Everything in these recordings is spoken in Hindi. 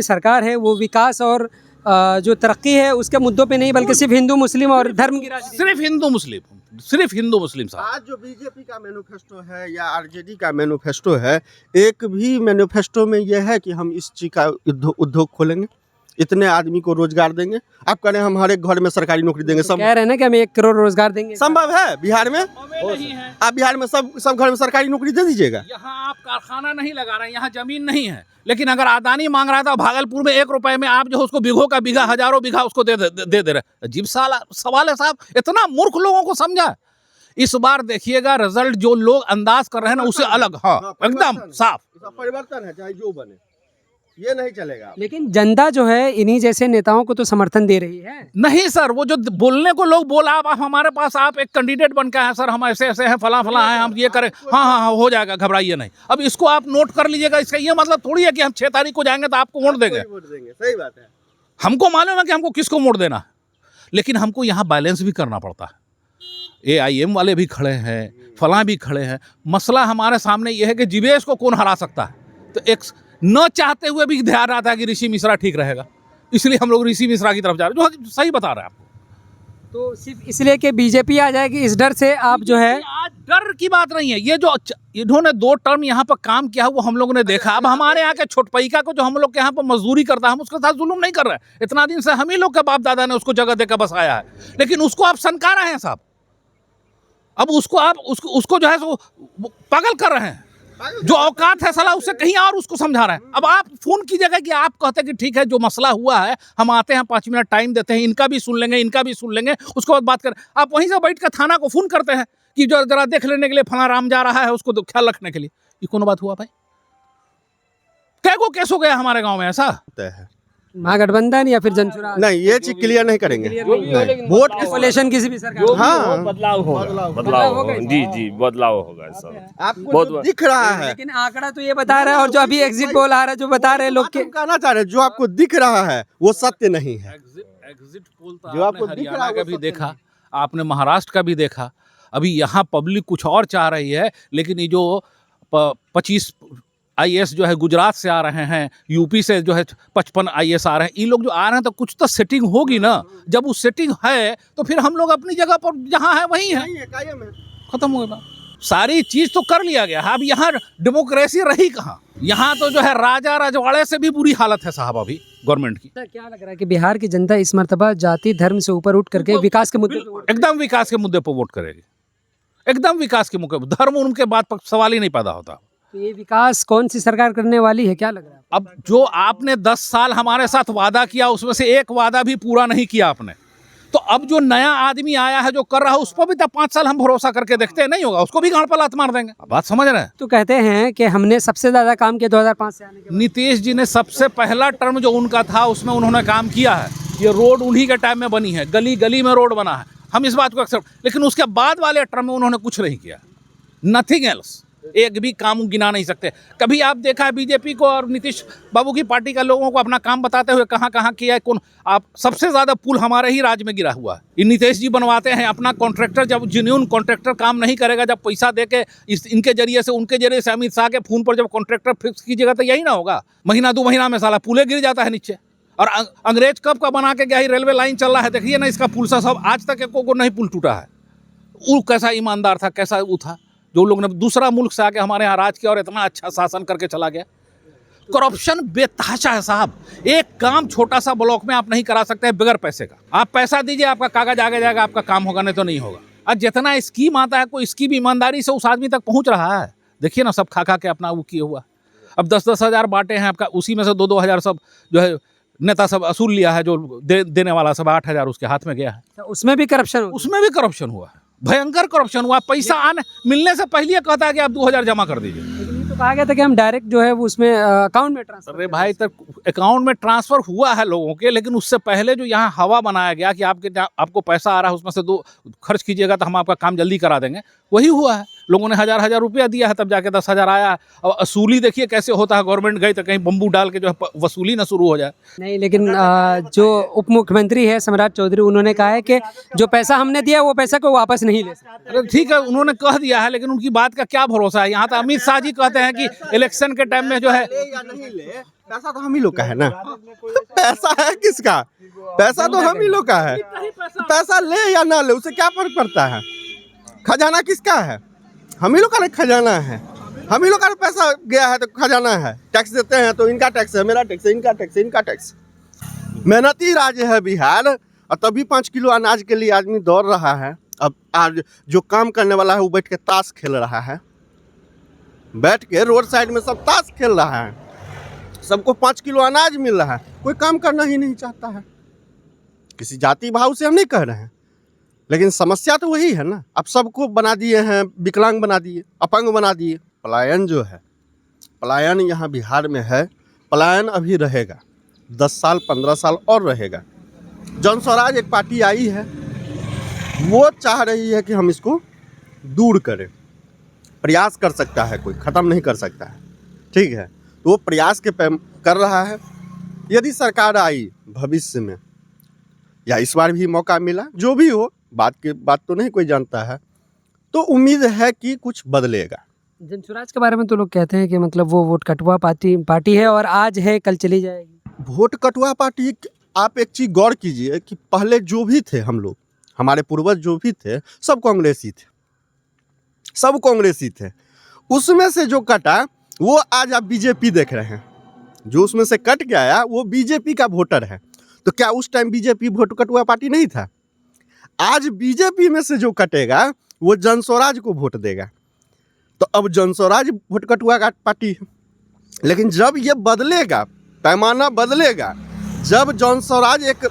सरकार है वो विकास और जो तरक्की है उसके मुद्दों पे नहीं बल्कि सिर्फ हिंदू मुस्लिम और धर्म की राजनीति। सिर्फ हिंदू मुस्लिम साहब। आज जो बीजेपी का मैनिफेस्टो है या आरजेडी का मैनिफेस्टो है, एक भी मैनिफेस्टो में यह है कि हम इस चीज का उद्योग खोलेंगे, इतने आदमी को रोजगार देंगे। आप कह रहे हैं हम हर एक घर में सरकारी नौकरी देंगे, कह रहे हैं ना कि हम 1 करोड़ रोजगार देंगे। संभव है बिहार में? नहीं है। आप बिहार में सब घर में सरकारी नौकरी दे दीजिएगा। यहाँ आप कारखाना नहीं लगा रहे हैं, यहाँ जमीन नहीं है, लेकिन अगर अदानी मांग रहा था भागलपुर में 1 रुपए में आप जो उसको बीघों का बीघा हजारों बीघा उसको दे रहे। अजीब सवाल है साहब, इतना मूर्ख लोगों को समझा। इस बार देखिएगा रिजल्ट जो लोग अंदाज कर रहे हैं ना उससे अलग। हाँ, एकदम साफ परिवर्तन है, चाहे जो बने, ये नहीं चलेगा। लेकिन जनता जो है इन्हीं जैसे नेताओं को तो समर्थन दे रही है। नहीं सर, वो जो बोलने को लोग बोला, आप हमारे पास आप एक कैंडिडेट बन के आए सर, हम ऐसे ऐसे हैं, फला फला हैं, हम ये करें, हाँ हो जाएगा, घबराइए नहीं। अब इसको आप नोट कर लीजिएगा, इसका ये मतलब थोड़ी है कि हम 6 तारीख को जाएंगे तो आपको वोट देंगे। सही बात है, हमको मालूम है कि हमको किसको वोट देना है, लेकिन हमको यहाँ बैलेंस भी करना पड़ता है। AIM वाले भी खड़े हैं, फला भी खड़े हैं। मसला हमारे सामने ये है कि जीवेश को कौन हरा सकता है। तो एक न चाहते हुए भी ध्यान आता है कि ऋषि मिश्रा ठीक रहेगा, इसलिए हम लोग ऋषि मिश्रा की तरफ जा रहे हैं, जो सही बता रहे हैं आपको। तो सिर्फ इसलिए कि बीजेपी आ जाएगी इस डर से आप जो है। आज डर की बात नहीं है, ये जो इन्होंने 2 टर्म यहाँ पर काम किया वो हम लोगों ने देखा। अब हमारे यहाँ के छोटपैका को जो हम लोग के यहाँ पर मजदूरी करता है, हम उसके साथ जुल्म नहीं कर रहे हैं। इतना दिन से हम ही लोग के बाप दादा ने उसको जगह देकर बसाया है, लेकिन उसको आप सनका रहे हैं साहब। अब उसको आप उसको जो है सो पागल कर रहे हैं। जो औकात है साला उससे कहीं और उसको समझा रहे हैं। अब आप फोन कीजिएगा कि आप कहते हैं कि ठीक है जो मसला हुआ है हम आते हैं, 5 मिनट टाइम देते हैं, इनका भी सुन लेंगे, इनका भी सुन लेंगे, उसके बाद बात करें। आप वहीं से बैठ कर थाना को फोन करते हैं कि जो जरा देख लेने के लिए फला राम जा रहा है, उसको ख्याल रखने के लिए। ये कौन बात हुआ भाई? कैगो केस हो गया हमारे गाँव में ऐसा है। महागठबंधन या फिर जनसुराज? नहीं, ये चीज क्लियर नहीं करेंगे। वोट कोलेशन किसी भी सरकार। हाँ, बदलाव होगा। जी बदलाव होगा सब। आपको जो दिख रहा है, लेकिन आंकड़ा तो ये बता रहा है, और जो अभी एग्जिट पोल आ रहा है जो बता रहे हैं लोग के, कहना चाह रहे हैं जो आपको दिख रहा है वो सत्य नहीं है। एग्जिट पोल जो आपको दिख रहा है का भी देखा, आपने महाराष्ट्र का भी देखा। अभी यहाँ पब्लिक कुछ और चाह रही है, लेकिन ये जो 25 IAS जो है गुजरात से आ रहे हैं, यूपी से जो है 55 IAS आ रहे हैं, ये लोग जो आ रहे हैं तो कुछ तो सेटिंग होगी ना। जब वो सेटिंग है तो फिर हम लोग अपनी जगह पर जहाँ है वहीं है, खत्म हो गया। सारी चीज तो कर लिया गया। अब यहाँ डेमोक्रेसी रही कहाँ? यहाँ तो जो है राजा रजवाड़े से भी बुरी हालत है साहब अभी गवर्नमेंट की। क्या लग रहा है कि बिहार की जनता इस मर्तबा जाति धर्म से ऊपर उठ करके विकास के मुद्दे पे एकदम विकास के मुद्दे पर वोट करेगी, एकदम विकास के मुद्दे, धर्म उनके बात पर सवाल ही नहीं पैदा होता। तो ये विकास कौन सी सरकार करने वाली है, क्या लग रहा है? अब जो आपने 10 साल हमारे साथ वादा किया उसमें से एक वादा भी पूरा नहीं किया आपने, तो अब जो नया आदमी आया है जो कर रहा है उस पर भी तो 5 साल हम भरोसा करके देखते हैं, नहीं होगा उसको भी गाड़ पर लात मार देंगे। बात समझ रहे हैं? तो कहते हैं कि हमने सबसे ज्यादा काम किया 2005 से आने के बाद। नीतीश जी ने सबसे पहला टर्म जो उनका था उसमें उन्होंने काम किया है। ये रोड उन्हीं के टाइम में बनी है, गली गली में रोड बना है, हम इस बात को एक्सेप्ट, लेकिन उसके बाद वाले टर्म में उन्होंने कुछ नहीं किया, नथिंग एल्स। एक भी काम गिना नहीं सकते। कभी आप देखा है बीजेपी को और नीतीश बाबू की पार्टी का लोगों को अपना काम बताते हुए कहाँ कहाँ किया है? कौन? आप सबसे ज्यादा पुल हमारे ही राज्य में गिरा हुआ है। ये नीतीश जी बनवाते हैं अपना कॉन्ट्रैक्टर, जब जेन्युइन कॉन्ट्रैक्टर काम नहीं करेगा, जब पैसा दे के इनके जरिए से उनके जरिए से अमित शाह के फोन पर जब कॉन्ट्रैक्टर फिक्स कीजिएगा तो यही ना होगा। महीना 2 महीना में साला पुले गिर जाता है नीचे। और अंग्रेज कब का बना के गया, ही रेलवे लाइन चल रहा है, देखिए ना इसका पुल सा सब आज तक एको को नहीं पुल टूटा है। वो कैसा ईमानदार था, कैसा वो था जो लोग ने दूसरा मुल्क से आके हमारे यहाँ राज किया और इतना अच्छा शासन करके चला गया। करप्शन बेतहाशा है साहब। एक काम छोटा सा ब्लॉक में आप नहीं करा सकते हैं बगैर पैसे का। आप पैसा दीजिए, आपका कागज आगे जाएगा, आपका काम होगा, नहीं तो नहीं होगा। आज जितना स्कीम आता है कोई स्कीम ईमानदारी से उस आदमी तक पहुंच रहा है? देखिए ना, सब खा खा के अपना वो किए हुआ। अब 10-10 हज़ार बांटे हैं आपका, उसी में से 2-2 हज़ार सब जो है नेता सब असूल लिया है, जो देने वाला सब 8 हज़ार उसके हाथ में गया है। तो उसमें भी करप्शन हुआ है, भयंकर करप्शन हुआ। पैसा आने मिलने से पहले कहता है कि आप 2000 जमा कर दीजिए। लेकिन ये तो कहा गया था कि हम डायरेक्ट जो है वो उसमें अकाउंट में ट्रांसफर। अरे भाई, तक अकाउंट में ट्रांसफर हुआ है लोगों के, लेकिन उससे पहले जो यहाँ हवा बनाया गया कि आपको पैसा आ रहा है उसमें से 2 खर्च कीजिएगा तो हम आपका काम जल्दी करा देंगे, वही हुआ है। लोगों ने 1000 रुपया दिया है तब जाके 10,000 आया है। अब वसूली देखिए कैसे होता है, गवर्नमेंट गई तो कहीं बम्बू डाल के जो है वसूली ना शुरू हो जाए। नहीं, लेकिन जो उप मुख्यमंत्री है सम्राट चौधरी, उन्होंने कहा है कि जो पैसा हमने दिया वो पैसा को वापस नहीं ले सकते। अरे ठीक है, उन्होंने कह दिया है, लेकिन उनकी बात का क्या भरोसा है। यहाँ तो अमित शाह जी कहते हैं कि इलेक्शन के टाइम में जो है ले या नहीं ले, पैसा तो हम ही लोग का है ना। पैसा है किसका? पैसा तो हम ही लोग का है। पैसा ले या ना ले उससे क्या फर्क पड़ता है? खजाना किसका है? हम ही लोग का खजाना है। हम ही लोग का पैसा गया है तो खजाना है। टैक्स देते हैं तो इनका टैक्स है, मेरा टैक्स है, इनका टैक्स है, इनका टैक्स। मेहनती राज्य है बिहार, और तभी 5 किलो अनाज के लिए आदमी दौड़ रहा है। अब आज जो काम करने वाला है वो बैठ के ताश खेल रहा है, बैठ के रोड साइड में सब ताश खेल रहा है। सबको 5 किलो अनाज मिल रहा है, कोई काम करना ही नहीं चाहता है। किसी जाति भाव से हम नहीं कह रहे हैं, लेकिन समस्या तो वही है ना। अब सबको बना दिए हैं, विकलांग बना दिए, अपंग बना दिए। पलायन जो है, पलायन यहाँ बिहार में है, पलायन अभी रहेगा 10 साल 15 साल और रहेगा। जन स्वराज एक पार्टी आई है, वो चाह रही है कि हम इसको दूर करें। प्रयास कर सकता है कोई, ख़त्म नहीं कर सकता है, ठीक है। तो वो प्रयास के कर रहा है। यदि सरकार आई भविष्य में या इस बार भी मौका मिला, जो भी हो, बात तो नहीं कोई जानता है, तो उम्मीद है कि कुछ बदलेगा। जनसुराज के बारे में तो लोग कहते हैं कि मतलब वो वोट कटुआ पार्टी है और आज है कल चली जाएगी। वोट कटुआ पार्टी, आप एक चीज़ गौर कीजिए कि पहले जो भी थे हम लोग, हमारे पूर्वज जो भी थे, सब कांग्रेसी थे, सब कांग्रेसी थे। उसमें से जो कटा वो आज आप बीजेपी देख रहे हैं। जो उसमें से कट के आया वो बीजेपी का वोटर है। तो क्या उस टाइम बीजेपी वोट कटुआ पार्टी नहीं था? आज बीजेपी में से जो कटेगा वो जनस्वराज को वोट देगा। तो अब जनस्वराज वोट कटुआ का पार्टी है। लेकिन जब ये बदलेगा, पैमाना बदलेगा, जब जनस्वराज एक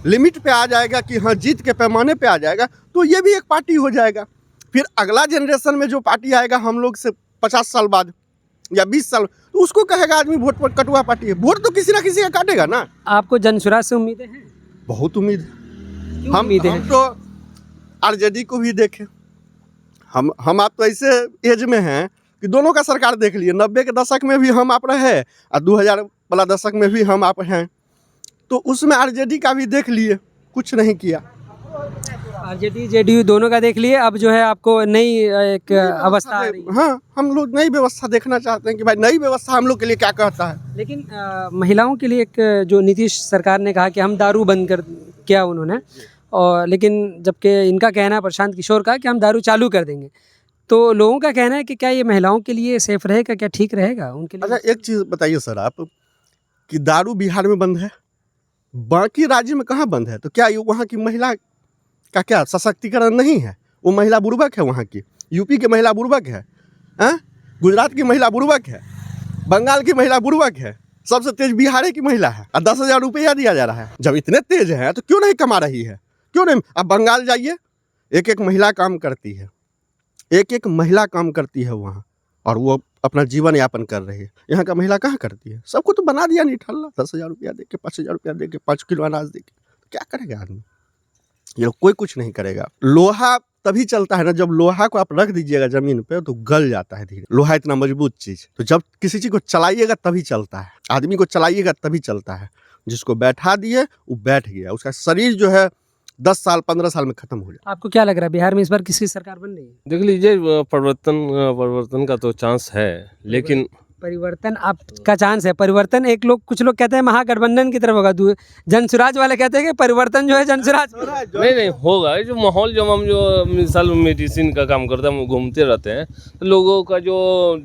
लिमिट पे आ जाएगा कि हाँ जीत के पैमाने पे आ जाएगा, तो ये भी एक पार्टी हो जाएगा। फिर अगला जनरेशन में जो पार्टी आएगा हम लोग से 50 साल बाद या 20 साल, तो उसको कहेगा आदमी वोट पर कटुआ पार्टी है। वोट तो किसी ना किसी का काटेगा ना। आपको जनसुराज से उम्मीदें हैं? बहुत उम्मीद है। हम उम्मीदें तो आरजेडी को भी देखें। हम आप तो ऐसे एज में हैं कि दोनों का सरकार देख लिए। 90 के दशक में भी हम आप रहे और 2000 वाला दशक में भी हम आप हैं। तो उसमें आरजेडी का भी देख लिए, कुछ नहीं किया। आरजेडी जेडीयू दोनों का देख लिए, अब जो है आपको नई एक अवस्था आ रही है। हाँ, हम लोग नई व्यवस्था देखना चाहते हैं कि भाई नई व्यवस्था हम लोग के लिए क्या कहता है। लेकिन महिलाओं के लिए एक जो नीतीश सरकार ने कहा कि हम दारू बंद कर किया उन्होंने, और लेकिन जबकि इनका कहना है, प्रशांत किशोर का, कि हम दारू चालू कर देंगे। तो लोगों का कहना है कि क्या ये महिलाओं के लिए सेफ रहेगा, क्या ठीक रहेगा उनके लिए? अच्छा, एक चीज़ बताइए सर आप, कि दारू बिहार में बंद है, बाकी राज्य में कहाँ बंद है? तो क्या वहाँ की महिला का क्या सशक्तिकरण नहीं है? वो महिला बुर्बक है वहाँ की। यूपी की महिला बुर्बक है, गुजरात की महिला बुर्बक है, बंगाल की महिला बुर्बक है, सबसे तेज बिहार की महिला है, और 10,000 रुपया दिया जा रहा है। जब इतने तेज है तो क्यों नहीं कमा रही है? क्यों नहीं? अब बंगाल जाइए, एक एक महिला काम करती है, एक एक महिला काम करती है वहाँ, और वो अपना जीवन यापन कर रही है। यहाँ का महिला कहाँ करती है? सबको तो बना दिया निठल्ला, 10,000 रुपया दे के, 5,000 रुपया दे के, 5 किलो अनाज दे के। क्या करेगा आदमी? ये लोग कोई कुछ नहीं करेगा। लोहा तभी चलता है ना, जब लोहा को आप रख दीजिएगा जमीन पे तो गल जाता है धीरे। लोहा इतना मजबूत चीज, तो जब किसी चीज को चलाइएगा तभी चलता है। आदमी को चलाइएगा तभी चलता है। जिसको बैठा दिए वो बैठ गया, उसका शरीर जो है 10 साल 15 साल में खत्म हो जाए। आपको क्या लग रहा है बिहार में इस बार किसकी सरकार बन रही है? देख लीजिए, परिवर्तन का तो चांस है, लेकिन परिवर्तन आपका चांस है। परिवर्तन कुछ लोग कहते हैं महागठबंधन की तरफ होगा, जनसुराज वाले कहते हैं कि परिवर्तन जो है जनसुराज। नहीं होगा। ये जो माहौल, जब हम जो मिसाल मेडिसिन का काम करते हैं, हम घूमते रहते हैं, तो लोगों का जो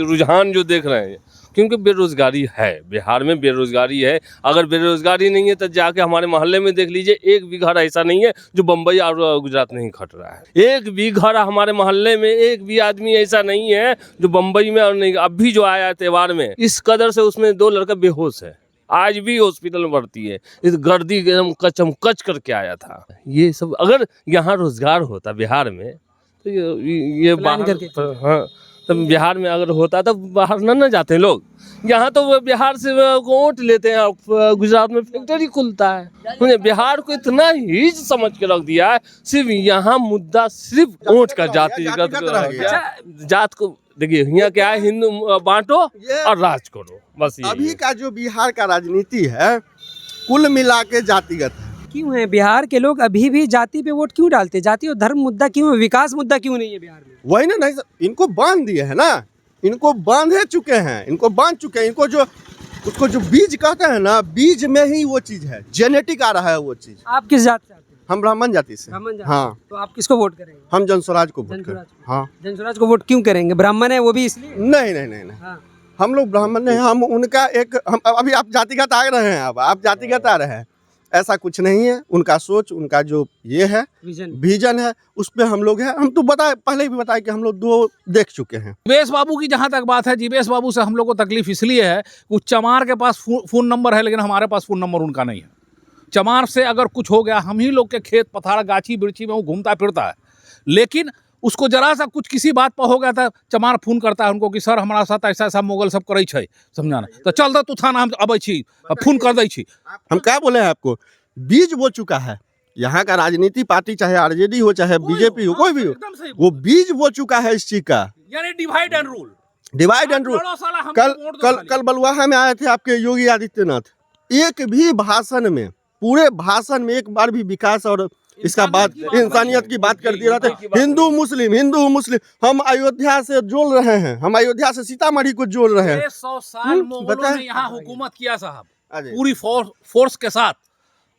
रुझान जो देख रहे हैं, क्योंकि बेरोजगारी है बिहार में, बेरोजगारी है। अगर बेरोजगारी नहीं है तो जाके हमारे मोहल्ले में देख लीजिए, एक भी घर ऐसा नहीं है जो बम्बई और गुजरात नहीं खट रहा है। एक भी घर हमारे मोहल्ले में, एक भी आदमी ऐसा नहीं है जो बम्बई में और नहीं। अभी जो आया त्योहार में, इस कदर से उसमें 2 लड़का बेहोश है, आज भी हॉस्पिटल में भर्ती है। इस गर्दी एकदम कचम कच करके आया था। ये सब अगर यहाँ रोजगार होता बिहार में तो ये बाहर, हाँ, तो बिहार में अगर होता तो बाहर ना जाते लोग। यहाँ तो वो बिहार से वो वोट लेते हैं और गुजरात में फैक्ट्री खुलता है। उन्हें बिहार को इतना ही समझ के रख दिया है, सिर्फ यहाँ मुद्दा सिर्फ वोट का जातिगत जात को। देखिए यहाँ क्या है, हिंदू बांटो और राज करो, बस ये। अभी का जो बिहार का राजनीति है कुल मिला के जातिगत है। क्यों है बिहार के लोग अभी भी जाति पे वोट क्यों डालते? जाति और धर्म मुद्दा क्यों है? विकास मुद्दा क्यों नहीं है बिहार में? वही ना, नहीं इनको बांध दिए है ना, इनको बांधे चुके हैं, इनको बांध चुके हैं। इनको जो उसको जो बीज कहते हैं ना, बीज में ही वो चीज है, जेनेटिक आ रहा है वो चीज। आप किस जात से आते हैं? हम ब्राह्मण जाति से। ब्राह्मण जात। हाँ। तो आप किसको वोट करेंगे? हम जनस्वराज को वोट जनस्वराज करें। को। हाँ। जनस्वराज को वोट क्यों करेंगे? ब्राह्मण है वो भी इसलिए? नहीं नहीं नहीं नहीं, हाँ। हम लोग ब्राह्मण नहीं, हम उनका एक हम अभी आप जातिगत आ रहे हैं, अब आप जातिगत आ रहे हैं, ऐसा कुछ नहीं है। उनका सोच, उनका जो ये है विजन है, उस पे हम लोग हैं। हम तो पहले भी बताए कि हम लोग 2 देख चुके हैं। जीवेश बाबू की जहाँ तक बात है, जीवेश बाबू से हम लोग को तकलीफ इसलिए है कि चमार के पास फ़ोन नंबर है, लेकिन हमारे पास फ़ोन नंबर उनका नहीं है। चमार से अगर कुछ हो गया, हम ही लोग के खेत पथार गाछी बिरछी में वो घूमता फिरता है, लेकिन उसको जरा सा कुछ किसी बात पर हो गया था, चमार फोन करता है उनको कि सर हमारा साथ ऐसा ऐसा मुगल सब करे छै, समझाना तो चल दो तू थाना, हम अबै छी, फोन कर दै छी। हम क्या बोले हैं आपको, बीज बो चुका है। यहाँ का राजनीति पार्टी चाहे आरजेडी हो चाहे बीजेपी हो, कोई भी हो, वो बीज बो चुका है इस चीज का। यानी divide and rule, divide and rule. कल बलुआहा में आए थे आपके योगी आदित्यनाथ, एक भी भाषण में, पूरे भाषण में एक बार भी विकास और इसका बात, इंसानियत की बात कर दिया था। हिंदू मुस्लिम, हिंदू मुस्लिम, हम अयोध्या से जोड़ रहे हैं, हम अयोध्या से सीतामढ़ी को जोड़ रहे हैं। 100 साल मुगलों ने यहाँ हुकूमत किया साहब, पूरी फोर्स के साथ।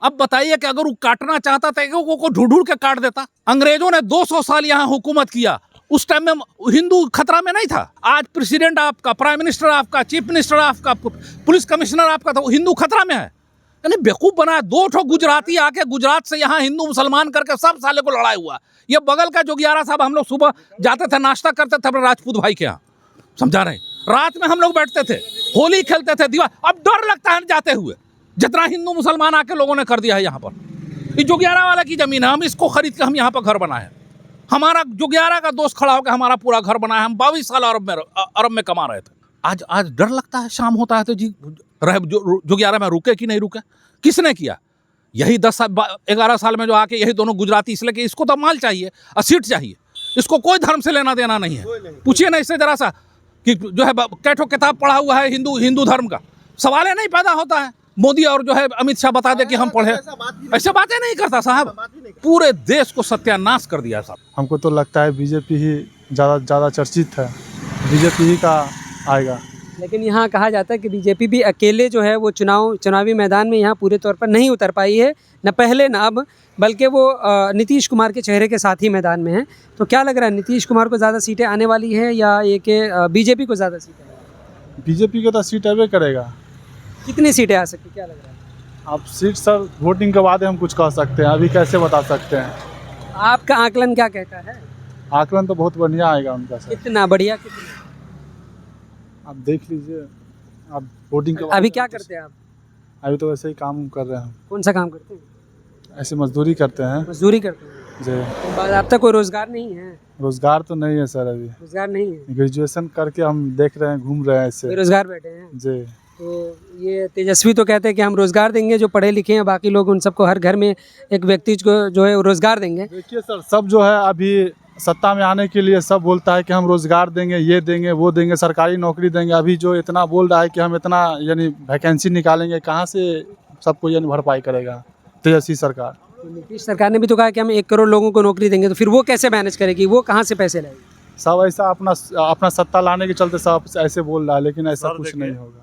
अब बताइए कि अगर वो काटना चाहता था वो ढूंढ के काट देता। अंग्रेजों ने 200 साल यहाँ हुकूमत किया, उस टाइम में हिंदू खतरा में नहीं था। आज प्रेसिडेंट आपका, प्राइम मिनिस्टर आपका, चीफ मिनिस्टर आपका, पुलिस कमिश्नर आपका, तो हिंदू खतरा में है। यानी बेवकूफ बनाया। 2 गुजराती आके गुजरात से यहाँ हिंदू मुसलमान करके सब साले को लड़ाई हुआ। ये बगल का जोगियारा साहब, हम लोग सुबह जाते थे, नाश्ता करते थे अपने राजपूत भाई के यहाँ, समझा रहे, रात में हम लोग बैठते थे, होली खेलते थे, दीवार। अब डर लगता है जाते हुए, जितना हिंदू मुसलमान आके लोगों ने कर दिया है यहाँ पर। ये जोगियारा वाला की जमीन है, हम इसको खरीद के हम यहाँ पर घर बनाए। हमारा जोगियारा का दोस्त खड़ा होकर हमारा पूरा घर बनाया। हम 22 साल अरब में कमा रहे थे। आज डर लगता है, शाम होता है तो जी जोगियारा में रुके कि नहीं रुके। किसने किया? यही 10-11 साल में जो आके यही दोनों गुजराती, इसलिए कि इसको तो माल चाहिए और सीट चाहिए, इसको कोई धर्म से लेना देना नहीं है। पूछिए ना इससे जरा सा कि जो है कैठो किताब पढ़ा हुआ है हिंदू धर्म का, सवाल ही नहीं पैदा होता है। मोदी और जो है अमित शाह बता दे कि हम पढ़े, ऐसे बातें नहीं करता साहब। पूरे देश को सत्यानाश कर दिया साहब। हमको तो लगता है बीजेपी ही ज़्यादा चर्चित है, बीजेपी ही का आएगा। लेकिन यहाँ कहा जाता है कि बीजेपी भी अकेले जो है वो चुनावी मैदान में यहाँ पूरे तौर पर नहीं उतर पाई है, न पहले न अब, बल्कि वो नीतीश कुमार के चेहरे के साथ ही मैदान में है। तो क्या लग रहा है, नीतीश कुमार को ज़्यादा सीटें आने वाली है या ये कि बीजेपी को ज़्यादा सीटें? बीजेपी को तो सीट अवे करेगा। कितनी सीटें आ सकती, क्या लग रहा है? अब सीट सर वोटिंग के बाद हम कुछ कह सकते हैं, अभी कैसे बता सकते हैं। आपका आकलन क्या कहता है? आकलन तो बहुत बढ़िया आएगा उनका सर। कितना बढ़िया? कितना? आप देख लीजिए, आप वोटिंग के अभी क्या करते हैं आप? अभी तो ऐसे ही काम कर रहे हैं। कौन सा काम करते हैं? ऐसे मजदूरी करते हैं। मजदूरी करते हैं जी। तो बाद आप तक कोई रोजगार नहीं है? रोजगार तो नहीं है सर, अभी रोजगार नहीं है। ग्रेजुएशन करके हम देख रहे हैं, घूम रहे हैं इससे। रोजगार बैठे हैं जी। तो ये तेजस्वी तो कहते हैं कि हम रोजगार देंगे, जो पढ़े लिखे हैं बाकी लोग उन सबको हर घर में एक व्यक्ति को जो है रोजगार देंगे। देखिए सर, सब जो है अभी सत्ता में आने के लिए सब बोलता है कि हम रोजगार देंगे, ये देंगे, वो देंगे, सरकारी नौकरी देंगे। अभी जो इतना बोल रहा है कि हम इतना यानी वैकेंसी निकालेंगे, कहाँ से सबको यानी भरपाई करेगा तेजस्वी सरकार? तो नीतीश सरकार ने भी तो कहा कि हम 1 करोड़ लोगों को नौकरी देंगे, तो फिर वो कैसे मैनेज करेगी? वो कहाँ से पैसे लाएगी? सब ऐसा अपना सत्ता लाने के चलते सब ऐसे बोल रहा है, लेकिन ऐसा कुछ नहीं होगा।